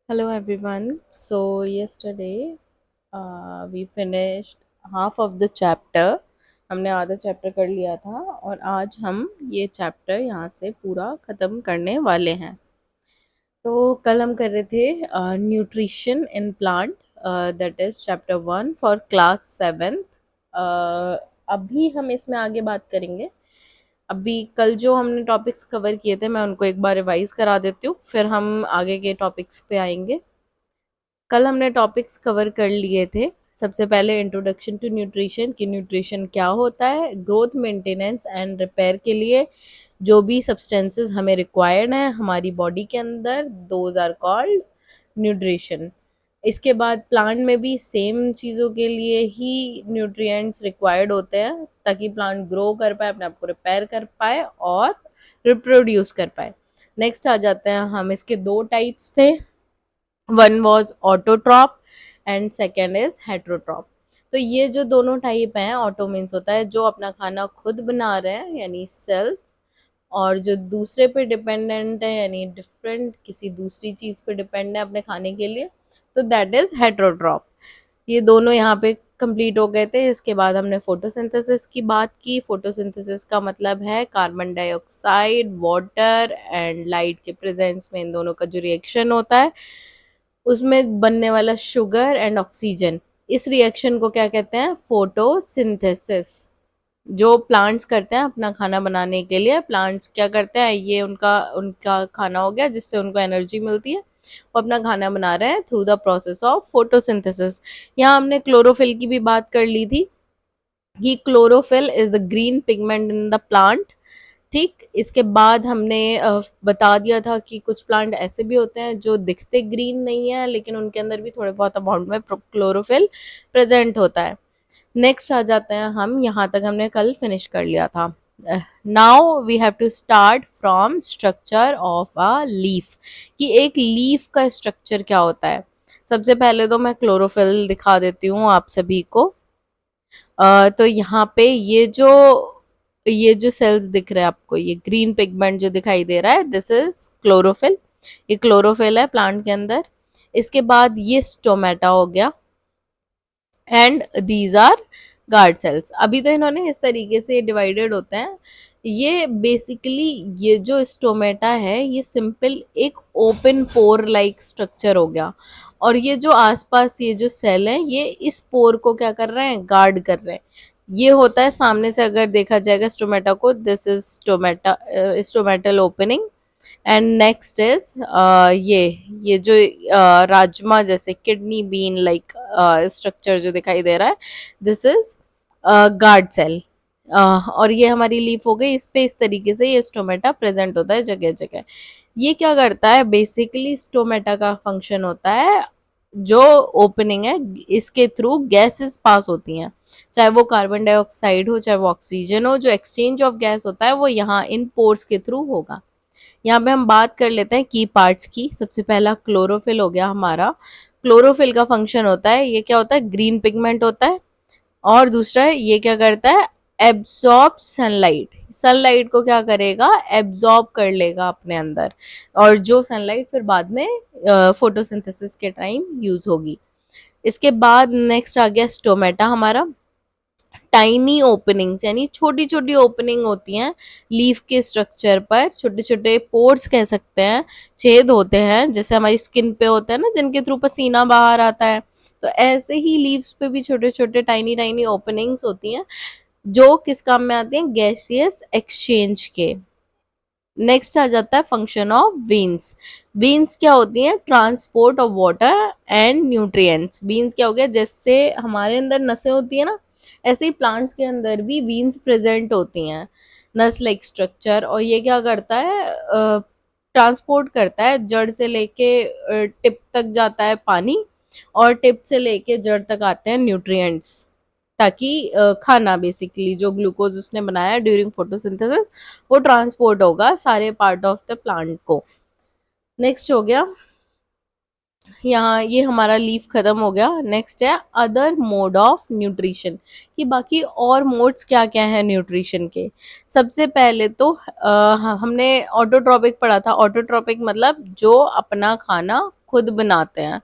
Hello everyone. So yesterday we finished half of the chapter. हमने आधा chapter कर लिया था और आज हम ये चैप्टर यहाँ से पूरा ख़त्म करने वाले हैं। तो कल हम कर रहे थे nutrition in plant, that is chapter 1 for class 7th। अभी हम इसमें आगे बात करेंगे। अभी कल जो हमने टॉपिक्स कवर किए थे मैं उनको एक बार रिवाइज करा देती हूँ, फिर हम आगे के टॉपिक्स पे आएंगे। कल हमने टॉपिक्स कवर कर लिए थे। सबसे पहले इंट्रोडक्शन टू न्यूट्रिशन, कि न्यूट्रिशन क्या होता है, ग्रोथ, मेंटेनेंस एंड रिपेयर के लिए जो भी सब्सटेंसेस हमें रिक्वायर्ड हैं हमारी बॉडी के अंदर, दोज आर कॉल्ड न्यूट्रिशन। इसके बाद प्लांट में भी सेम चीज़ों के लिए ही न्यूट्रिएंट्स रिक्वायर्ड होते हैं ताकि प्लांट ग्रो कर पाए, अपने आप को रिपेयर कर पाए और रिप्रोड्यूस कर पाए। नेक्स्ट आ जाते हैं हम, इसके दो टाइप्स थे, one was autotroph and second is heterotroph. तो ये जो दोनों टाइप हैं, ऑटो मीन्स होता है जो अपना खाना खुद बना रहे हैं यानी सेल्फ, और जो दूसरे पे डिपेंडेंट है यानी डिफरेंट किसी दूसरी चीज़ पे डिपेंड है अपने खाने के लिए, तो दैट इज हेट्रोट्रॉप। ये दोनों यहाँ पे कंप्लीट हो गए थे। इसके बाद हमने फोटोसिंथेसिस की बात की। फोटोसिंथेसिस का मतलब है carbon dioxide, water and light के प्रेजेंस में इन दोनों का जो रिएक्शन होता है उसमें बनने वाला शुगर एंड ऑक्सीजन, इस रिएक्शन को क्या कहते हैं, फोटोसिंथेसिस। जो प्लांट्स करते हैं अपना खाना बनाने के लिए, प्लांट्स क्या करते हैं, ये उनका उनका खाना हो गया जिससे उनको एनर्जी मिलती है, वो अपना खाना बना रहे हैं through the process of photosynthesis. यहाँ हमने क्लोरोफिल की भी बात कर ली थी कि chlorophyll is the green pigment in the plant. ठीक, इसके बाद हमने बता दिया था कि कुछ प्लांट ऐसे भी होते हैं जो दिखते ग्रीन नहीं है लेकिन उनके अंदर भी थोड़े बहुत अमाउंट में क्लोरोफिल प्रेजेंट होता है। नेक्स्ट आ जाते हैं हम, यहाँ तक हमने कल फिनिश कर लिया था। Now we have to start from structure of a leaf, कि एक लीफ का स्ट्रक्चर क्या होता है। सबसे पहले तो मैं क्लोरोफिल दिखा देती हूँ आप सभी को। तो यहाँ पे ये जो सेल्स दिख रहे हैं आपको, ये ग्रीन पिगमेंट जो दिखाई दे रहा है, दिस इज क्लोरोफिल। ये क्लोरोफिल है प्लांट के अंदर। इसके बाद ये स्टोमेटा हो गया and these are guard cells. अभी तो इन्होंने इस तरीके से डिवाइडेड होते हैं। ये बेसिकली, ये जो स्टोमेटा है ये सिंपल एक ओपन पोर लाइक स्ट्रक्चर हो गया, और ये जो आसपास ये जो सेल हैं ये इस पोर को क्या कर रहे हैं, गार्ड कर रहे हैं। ये होता है सामने से अगर देखा जाएगा स्टोमेटा को, this is stomata, stomatal opening. And next is ये जो राजमा जैसे किडनी बीन लाइक स्ट्रक्चर जो दिखाई दे रहा है, दिस इज गार्ड सेल। और ये हमारी लीफ हो गई, इस पे इस तरीके से ये स्टोमेटा प्रेजेंट होता है जगह जगह। ये क्या करता है, बेसिकली स्टोमेटा का फंक्शन होता है, जो ओपनिंग है इसके थ्रू गैसेस पास होती हैं, चाहे वो कार्बन डाइऑक्साइड हो चाहे वो ऑक्सीजन हो, जो एक्सचेंज ऑफ गैस होता है वो यहाँ इन पोर्स के थ्रू होगा। यहाँ पे हम बात कर लेते हैं की पार्ट्स की। सबसे पहला क्लोरोफिल हो गया हमारा। क्लोरोफिल का फंक्शन होता है, ये क्या होता है, ग्रीन पिगमेंट होता है। और दूसरा है, ये क्या करता है, एब्जॉर्ब सनलाइट। सनलाइट को क्या करेगा, एब्जॉर्ब कर लेगा अपने अंदर, और जो सनलाइट फिर बाद में फोटोसिंथेसिस के टाइम यूज होगी। इसके बाद नेक्स्ट आ गया स्टोमेटा हमारा। टाइनी ओपनिंग्स यानी छोटी छोटी ओपनिंग होती हैं लीफ के स्ट्रक्चर पर, छोटे छोटे पोर्स कह सकते हैं, छेद होते हैं जैसे हमारी स्किन पे होता है ना, जिनके थ्रू पसीना बाहर आता है। तो ऐसे ही लीव्स पे भी छोटे छोटे टाइनी टाइनी ओपनिंग्स होती हैं जो किस काम में आती हैं, गैसियस एक्सचेंज के। नेक्स्ट आ जाता है फंक्शन ऑफ वेन्स। वेन्स क्या होती हैं, transport of water and nutrients. Veins क्या हो गया, जैसे हमारे अंदर नसें होती है ना, ऐसे ही प्लांट्स के अंदर भी वेन्स प्रेजेंट होती हैं, नस लाइक स्ट्रक्चर। और ये क्या करता है, ट्रांसपोर्ट करता है, जड़ से लेके टिप तक जाता है पानी, और टिप से लेके जड़ तक आते हैं न्यूट्रिएंट्स, ताकि खाना बेसिकली जो ग्लूकोज उसने बनाया ड्यूरिंग फोटोसिंथेसिस वो ट्रांसपोर्ट होगा सारे पार्ट ऑफ द प्लांट को। नेक्स्ट हो गया, यहाँ ये हमारा लीफ खत्म हो गया। नेक्स्ट है अदर मोड ऑफ न्यूट्रिशन, कि बाकी और मोड्स क्या क्या है न्यूट्रिशन के। सबसे पहले तो हमने ऑटोट्रॉपिक पढ़ा था। ऑटोट्रॉपिक मतलब जो अपना खाना खुद बनाते हैं।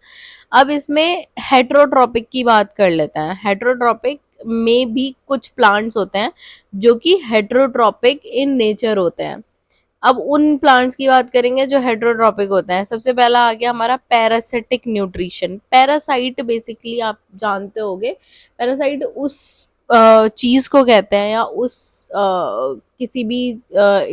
अब इसमें हेटेरोट्रॉपिक की बात कर लेते हैं। हेटेरोट्रॉपिक में भी कुछ प्लांट्स होते हैं जो कि हेटेरोट्रॉपिक इन नेचर होते हैं। अब उन प्लांट्स की बात करेंगे जो हेटेरोट्रॉपिक होते हैं। सबसे पहला आ गया हमारा पैरासिटिक न्यूट्रिशन। पैरासाइट बेसिकली आप जानते होंगे, पैरासाइट उस चीज को कहते हैं या उस किसी भी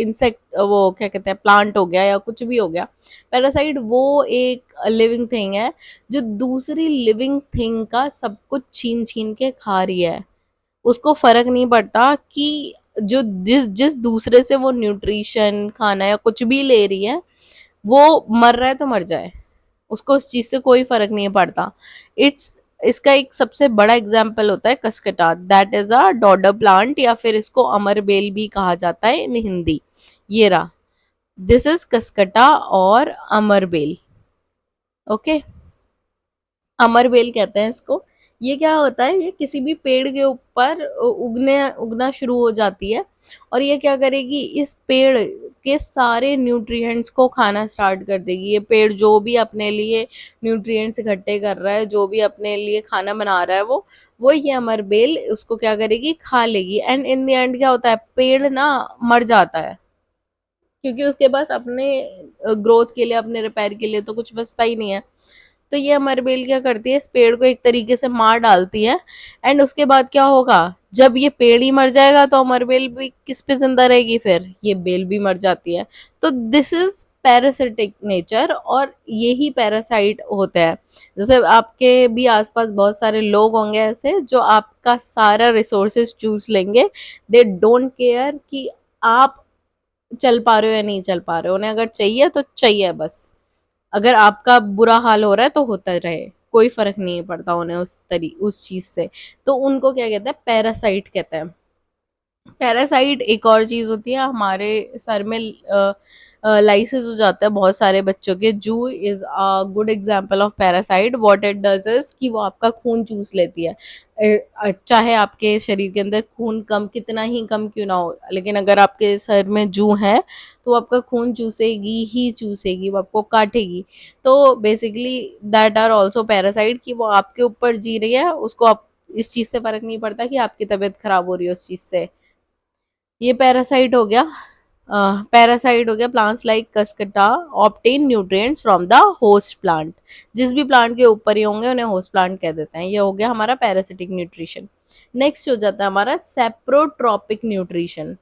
इंसेक्ट, वो क्या कहते हैं, प्लांट हो गया या कुछ भी हो गया, पैरासाइट वो एक लिविंग थिंग है जो दूसरी लिविंग थिंग का सब कुछ छीन छीन के खा रही है। उसको फर्क नहीं पड़ता कि जो जिस जिस दूसरे से वो न्यूट्रिशन खाना या कुछ भी ले रही है, वो मर रहा है तो मर जाए, उसको उस चीज से कोई फर्क नहीं पड़ता। इट्स इसका एक सबसे बड़ा एग्जाम्पल होता है cuscuta, that is a dodder plant, या फिर इसको अमरबेल भी कहा जाता है इन हिंदी। ये रहा, दिस इज कसकटा और अमरबेल। ओके, अमरबेल कहते हैं इसको। ये क्या होता है, ये किसी भी पेड़ के ऊपर उगने उगना शुरू हो जाती है, और ये क्या करेगी, इस पेड़ के सारे न्यूट्रिएंट्स को खाना स्टार्ट कर देगी। ये पेड़ जो भी अपने लिए न्यूट्रिएंट्स इकट्ठे कर रहा है, जो भी अपने लिए खाना बना रहा है, वो ये अमरबेल उसको क्या करेगी, खा लेगी। एंड इन द एंड क्या होता है, पेड़ ना मर जाता है, क्योंकि उसके पास अपने ग्रोथ के लिए, अपने रिपेयर के लिए तो कुछ बचता ही नहीं है। तो ये अमरबेल क्या करती है, इस पेड़ को एक तरीके से मार डालती है। एंड उसके बाद क्या होगा, जब ये पेड़ ही मर जाएगा तो अमरबेल भी किस पे जिंदा रहेगी, फिर ये बेल भी मर जाती है। तो दिस इज पैरासिटिक नेचर, और यही पैरासाइट होते हैं। जैसे आपके भी आसपास बहुत सारे लोग होंगे ऐसे जो आपका सारा रिसोर्सेज चूज लेंगे, दे डोंट केयर कि आप चल पा रहे हो या नहीं चल पा रहे हो, उन्हें अगर चाहिए तो चाहिए बस। अगर आपका बुरा हाल हो रहा है तो होता रहे, कोई फर्क नहीं पड़ता उन्हें उस चीज से। तो उनको क्या कहते हैं, पैरासाइट कहते हैं। पैरासाइट एक और चीज होती है, हमारे सर में लाइसेस हो जाता है बहुत सारे बच्चों के। जू is a good example of parasite. What it does is कि वो आपका खून चूस लेती है। चाहे आपके शरीर के अंदर खून कम, कितना ही कम क्यों ना हो, लेकिन अगर आपके सर में जू है तो वो आपका खून चूसेगी ही चूसेगी, वो आपको काटेगी। तो basically that are also parasite, कि वो आपके ऊपर जी रही है, उसको आप इस चीज से फर्क नहीं पड़ता कि आपकी तबीयत खराब हो रही है उस चीज से। ये पैरासाइट हो गया। पैरासाइट हो गया, plants like cuscuta obtain nutrients from the host plant. जिस भी प्लांट के ऊपर ही होंगे उन्हें होस्ट प्लांट कह देते हैं। ये हो गया हमारा पैरासिटिक न्यूट्रिशन। नेक्स्ट हो जाता है हमारा सेप्रोट्रॉपिक न्यूट्रिशन।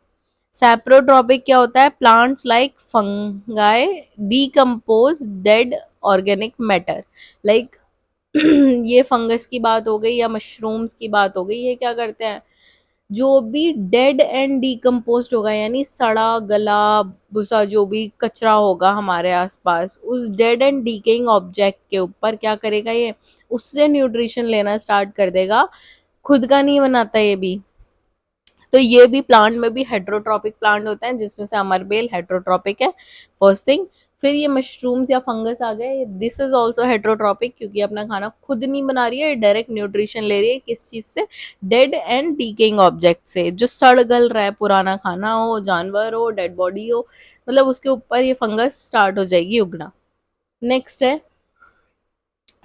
सेप्रोट्रॉपिक क्या होता है, plants like fungi decompose dead organic matter. Like ये फंगस की बात हो गई या मशरूम्स की बात हो गई, ये क्या करते हैं, जो भी डेड एंड डिकम्पोज्ड होगा, यानी सड़ा गला भूसा जो भी कचरा होगा हमारे आसपास, उस डेड एंड डीकेइंग ऑब्जेक्ट के ऊपर क्या करेगा, ये उससे न्यूट्रिशन लेना स्टार्ट कर देगा। खुद का नहीं बनाता ये भी। तो ये भी प्लांट में भी हेटेरोट्रॉपिक प्लांट होते हैं, जिसमें से अमरबेल हेटेरोट्रॉपिक है, फर्स्ट थिंग। फिर ये मशरूम्स या फंगस आ गए, दिस इज ऑल्सो हेटेरोट्रॉपिक, क्योंकि अपना खाना खुद नहीं बना रही है, डायरेक्ट न्यूट्रिशन ले रही है किस चीज से, डेड एंड डीकेइंग ऑब्जेक्ट से, जो सड़ गल रहा है, पुराना खाना हो, जानवर हो, डेड बॉडी हो, मतलब उसके ऊपर ये फंगस स्टार्ट हो जाएगी उगना। नेक्स्ट है,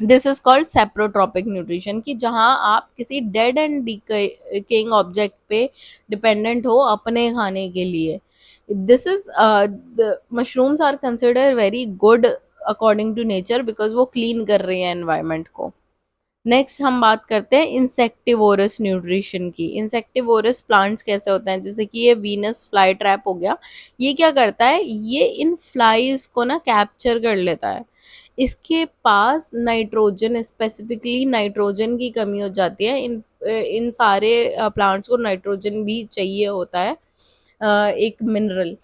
this is called saprotrophic nutrition, कि जहां आप किसी डेड एंड डिकेइंग ऑब्जेक्ट पे डिपेंडेंट हो अपने खाने के लिए। This is mushrooms are consider very good according to nature, because वो क्लीन कर रही है एनवायरनमेंट को। नेक्स्ट हम बात करते हैं इंसेक्टिवोरस न्यूट्रिशन की। इंसेक्टिवोरस प्लांट्स कैसे होते हैं, जैसे कि ये वीनस फ्लाई ट्रैप हो गया। ये क्या करता है, ये इन फ्लाइज को ना कैप्चर कर लेता है। इसके पास नाइट्रोजन, स्पेसिफिकली नाइट्रोजन की कमी हो जाती है। इन सारे प्लांट्स को नाइट्रोजन भी चाहिए होता है, एक मिनरल।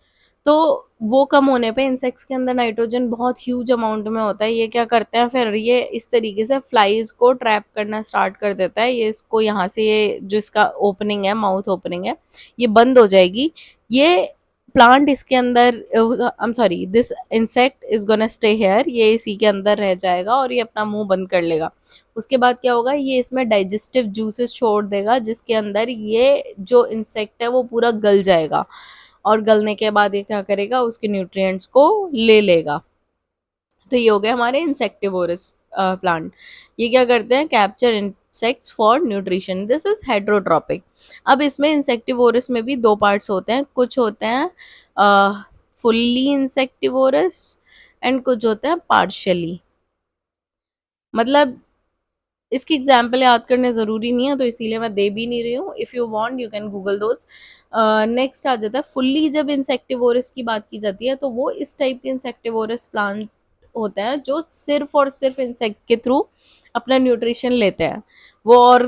तो वो कम होने पे, इंसेक्ट्स के अंदर नाइट्रोजन बहुत ह्यूज अमाउंट में होता है, ये क्या करते हैं फिर, ये इस तरीके से फ्लाइज को ट्रैप करना स्टार्ट कर देता है। ये इसको यहाँ से, ये जो इसका ओपनिंग है, माउथ ओपनिंग है, ये बंद हो जाएगी। ये प्लांट इसके अंदर, I am sorry, this insect is gonna stay here, ये इसी के अंदर रह जाएगा और ये अपना मुंह बंद कर लेगा। उसके बाद क्या होगा, ये इसमें डाइजेस्टिव जूसेस छोड़ देगा, जिसके अंदर ये जो इंसेक्ट है वो पूरा गल जाएगा, और गलने के बाद ये क्या करेगा, उसके न्यूट्रिएंट्स को ले लेगा। तो तो ये हो गए हमारे इंसेक्टिवोरस प्लांट। ये क्या करते हैं, capture insects for nutrition, this is heterotrophic. अब इसमें इंसेक्टिवोरस में भी दो पार्ट्स होते हैं, कुछ होते हैं फुल्ली इंसेक्टिवोरस एंड कुछ होते हैं पार्शियली। मतलब इसकी एग्जाम्पल याद करने ज़रूरी नहीं है, तो इसीलिए मैं दे भी नहीं रही हूँ। If you want you can Google those. Next आ जाता है फुल्ली, जब इंसेक्टिवोरस की बात की जाती है तो वो इस टाइप के इंसेक्टिवोरस प्लांट होते हैं जो सिर्फ और सिर्फ इंसेक्ट के थ्रू अपना न्यूट्रिशन लेते हैं, वो और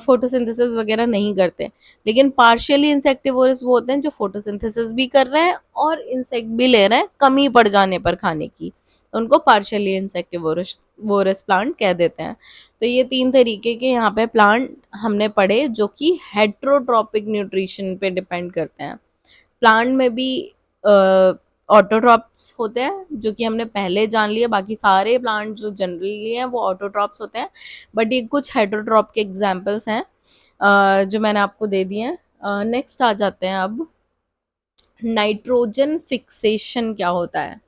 फोटोसिंथेसिस वगैरह नहीं करते। लेकिन पार्शियली इंसेक्टिवोरस वो होते हैं जो फोटोसिंथेसिस भी कर रहे हैं और इंसेक्ट भी ले रहे हैं कमी पड़ जाने पर खाने की, तो उनको पार्शियली इंसेक्टिवोरस वोरस प्लांट कह देते हैं। तो ये तीन तरीके के यहाँ पे प्लांट हमने पढ़े जो कि हेट्रोट्रॉपिक न्यूट्रिशन पे डिपेंड करते हैं। प्लांट में भी ऑटोट्रॉप्स होते हैं जो कि हमने पहले जान लिया, बाकी सारे प्लांट जो जनरली हैं वो ऑटोट्रॉप्स होते हैं, बट ये कुछ हेट्रोट्रॉप के एग्जांपल्स हैं जो मैंने आपको दे दिए हैं। नेक्स्ट आ जाते हैं अब, नाइट्रोजन फिक्सेशन क्या होता है।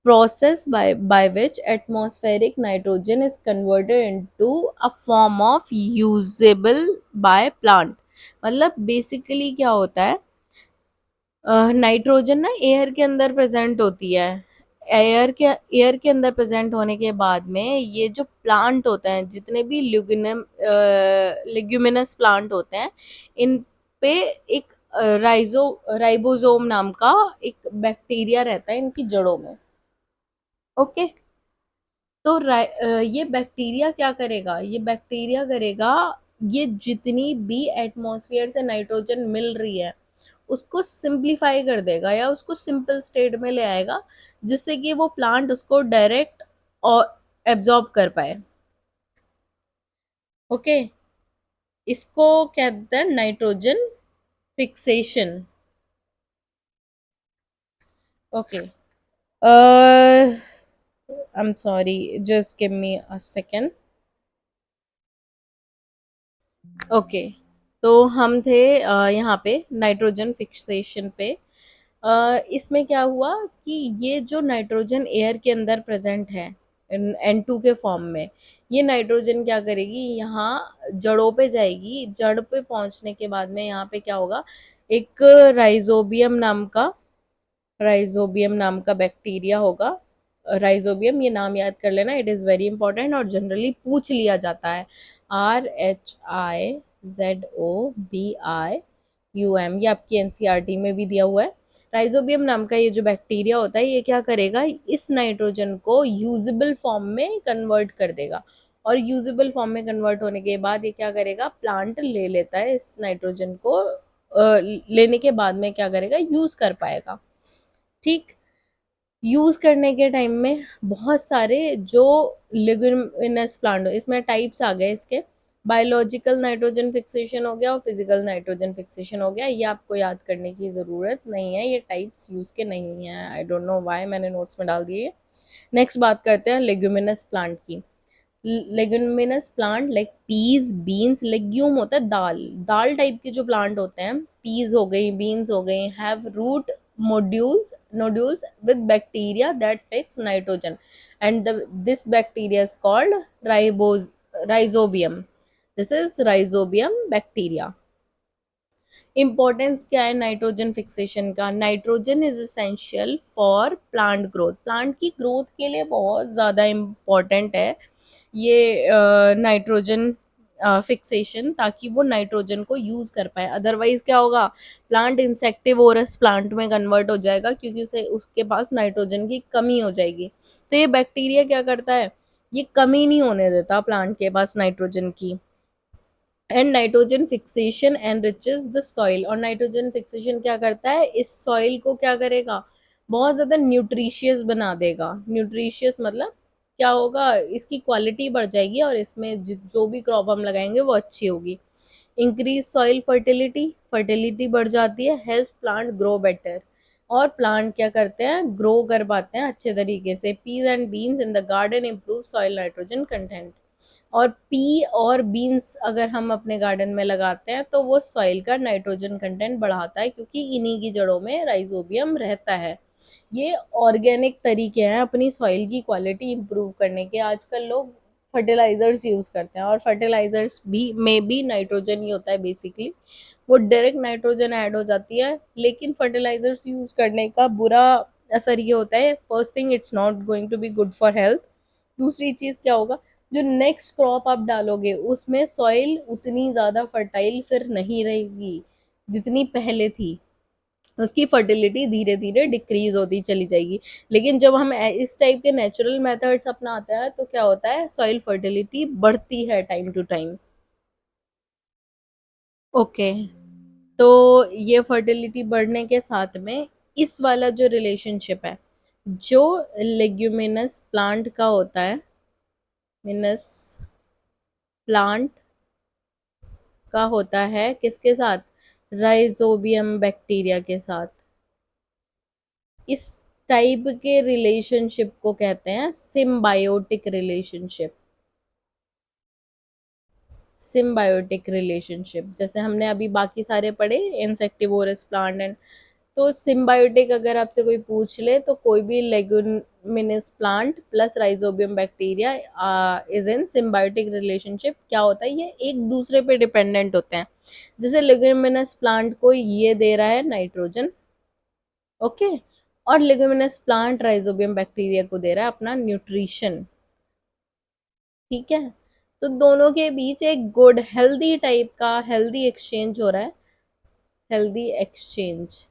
Process by which atmospheric nitrogen is converted into a form of usable by plant। मतलब बेसिकली क्या होता है, नाइट्रोजन ना एयर के अंदर प्रेजेंट होती है। एयर के अंदर प्रेजेंट होने के बाद में ये जो प्लांट होते हैं, जितने भी लिग्यूमिनस प्लांट होते हैं, इन पे एक राइबोसोम नाम का एक बैक्टीरिया रहता है इनकी जड़ों में। ओके, तो ये बैक्टीरिया क्या करेगा, ये बैक्टीरिया करेगा, ये जितनी भी एटमॉस्फेयर से नाइट्रोजन मिल रही है उसको सिंप्लीफाई कर देगा या उसको सिंपल स्टेट में ले आएगा, जिससे कि वो प्लांट उसको डायरेक्ट और एब्जॉर्ब कर पाए। ओके, इसको कहते हैं nitrogen fixation. Okay, I am sorry, just give me a second. Okay, तो हम थे यहाँ पे नाइट्रोजन फिक्सेशन पे। इसमें क्या हुआ कि ये जो नाइट्रोजन एयर के अंदर प्रेजेंट है N2 के फॉर्म में, ये नाइट्रोजन क्या करेगी, यहाँ जड़ों पे जाएगी। जड़ पे पहुंचने के बाद में यहाँ पे क्या होगा, एक राइजोबियम नाम का राइजोबियम नाम का बैक्टीरिया होगा। राइजोबियम, ये नाम याद कर लेना, इट इज़ वेरी इंपॉर्टेंट और जनरली पूछ लिया जाता है। RHIZOBIUM, ये आपकी एनसीईआरटी में भी दिया हुआ है। राइजोबियम नाम का ये जो बैक्टीरिया होता है, ये क्या करेगा, इस नाइट्रोजन को यूजेबल फॉर्म में कन्वर्ट कर देगा। और यूजेबल फॉर्म में कन्वर्ट होने के बाद ये क्या करेगा, प्लांट ले लेता है इस नाइट्रोजन को। लेने के बाद में क्या करेगा, यूज कर पाएगा। ठीक, यूज करने के टाइम में बहुत सारे जो लिग्यूमिनस प्लांट, इसमें टाइप्स आ गए इसके, बायोलॉजिकल नाइट्रोजन फिक्सेशन हो गया और फिजिकल नाइट्रोजन फिक्सेशन हो गया। ये आपको याद करने की ज़रूरत नहीं है, ये टाइप्स यूज के नहीं है। आई डोंट नो व्हाई मैंने नोट्स में डाल दिए। नेक्स्ट बात करते हैं लेग्यूमिनस प्लांट की। Leguminous plant like peas, beans, legume होता है दाल, दाल टाइप के जो प्लांट होते हैं, पीज हो गई, बीन्स हो गई, have root nodules with bacteria that fix nitrogen, and this bacteria is called rhizobium. This is rhizobium bacteria. Importance क्या है नाइट्रोजन फिक्सेशन का, nitrogen is essential for plant growth, plant की ग्रोथ के लिए बहुत ज़्यादा इम्पॉर्टेंट है ये नाइट्रोजन फिक्सेशन, ताकि वो नाइट्रोजन को यूज़ कर पाए। अदरवाइज क्या होगा, प्लांट इंसेक्टिवोरस प्लांट में कन्वर्ट हो जाएगा क्योंकि उसे उसके पास नाइट्रोजन की कमी हो जाएगी। तो ये बैक्टीरिया क्या करता है, ये कमी नहीं होने देता प्लांट के पास नाइट्रोजन की। And nitrogen fixation enriches the soil, और नाइट्रोजन फिक्सेशन क्या करता है, इस सॉइल को क्या करेगा, बहुत ज़्यादा न्यूट्रिशियस बना देगा। न्यूट्रिशियस मतलब क्या होगा, इसकी क्वालिटी बढ़ जाएगी और इसमें जो भी क्रॉप हम लगाएंगे वो अच्छी होगी। इंक्रीज सॉइल फर्टिलिटी, फर्टिलिटी बढ़ जाती है, हेल्प प्लांट ग्रो बेटर, और प्लांट क्या करते हैं, ग्रो कर पाते हैं अच्छे तरीके से। Peas and beans in the garden improve soil nitrogen content, और पी और बीन्स अगर हम अपने गार्डन में लगाते हैं तो वो सॉइल का नाइट्रोजन कंटेंट बढ़ाता है क्योंकि इन्हीं की जड़ों में राइजोबियम रहता है। ये ऑर्गेनिक तरीके हैं अपनी सॉइल की क्वालिटी इम्प्रूव करने के। आजकल लोग फर्टिलाइजर्स यूज़ करते हैं, और फर्टिलाइजर्स भी में भी नाइट्रोजन ही होता है बेसिकली, वो डायरेक्ट नाइट्रोजन ऐड हो जाती है। लेकिन फर्टिलाइजर्स यूज़ करने का बुरा असर ये होता है, first thing it's not going to be good for health. दूसरी चीज़ क्या होगा, जो नेक्स्ट क्रॉप आप डालोगे उसमें सॉइल उतनी ज़्यादा फर्टाइल फिर नहीं रहेगी जितनी पहले थी, उसकी फर्टिलिटी धीरे धीरे डिक्रीज होती चली जाएगी। लेकिन जब हम इस टाइप के नेचुरल मेथड्स अपनाते हैं तो क्या होता है, सॉइल फर्टिलिटी बढ़ती है टाइम टू टाइम। ओके, तो ये फर्टिलिटी बढ़ने के साथ में इस वाला जो रिलेशनशिप है, जो लेग्यूमिनस प्लांट का होता है, मिनस प्लांट का होता है किसके साथ, राइजोबियम बैक्टीरिया के साथ। इस टाइप के रिलेशनशिप को कहते हैं सिम्बायोटिक रिलेशनशिप। सिम्बायोटिक रिलेशनशिप जैसे हमने अभी बाकी सारे पढ़े, इंसेक्टिवोरस प्लांट एंड, तो सिम्बायोटिक अगर आपसे कोई पूछ ले तो कोई भी leguminous plant plus rhizobium bacteria is in symbiotic relationship. क्या होता है, ये एक दूसरे पे डिपेंडेंट होते हैं। जैसे लेगुमिनस प्लांट को ये दे रहा है नाइट्रोजन, ओके, और लेगुमिनस प्लांट राइजोबियम बैक्टीरिया को दे रहा है अपना न्यूट्रिशन, ठीक है। तो दोनों के बीच एक गुड हेल्दी टाइप का हेल्दी एक्सचेंज हो रहा है, हेल्दी एक्सचेंज।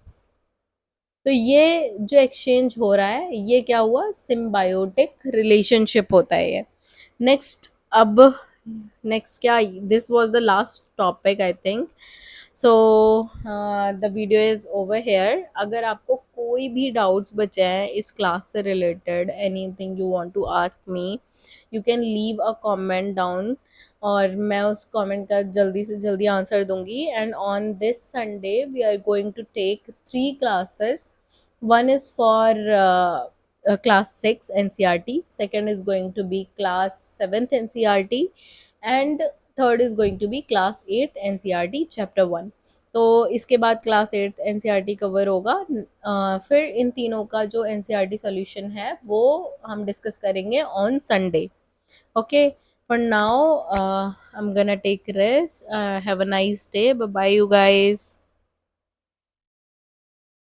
तो ये जो एक्सचेंज हो रहा है ये क्या हुआ, सिम्बायोटिक रिलेशनशिप होता है ये। नेक्स्ट, अब नेक्स्ट क्या, this was the last topic I think. So the video is over here. अगर आपको कोई भी डाउट्स बचे हैं इस क्लास से related, anything you want to ask me, you can leave a comment down, और मैं उस कमेंट का जल्दी से जल्दी आंसर दूंगी। And on this Sunday we are going to take 3 classes. One is for class 6 NCRT, second is going to be class 7th NCRT, and third is going to be class 8th NCRT chapter 1। तो इसके बाद class 8th NCRT cover होगा। फिर इन तीनों का जो NCRT solution है वो हम डिस्कस करेंगे on Sunday. Okay, for now I'm gonna take rest. Have a nice day. Bye bye you guys.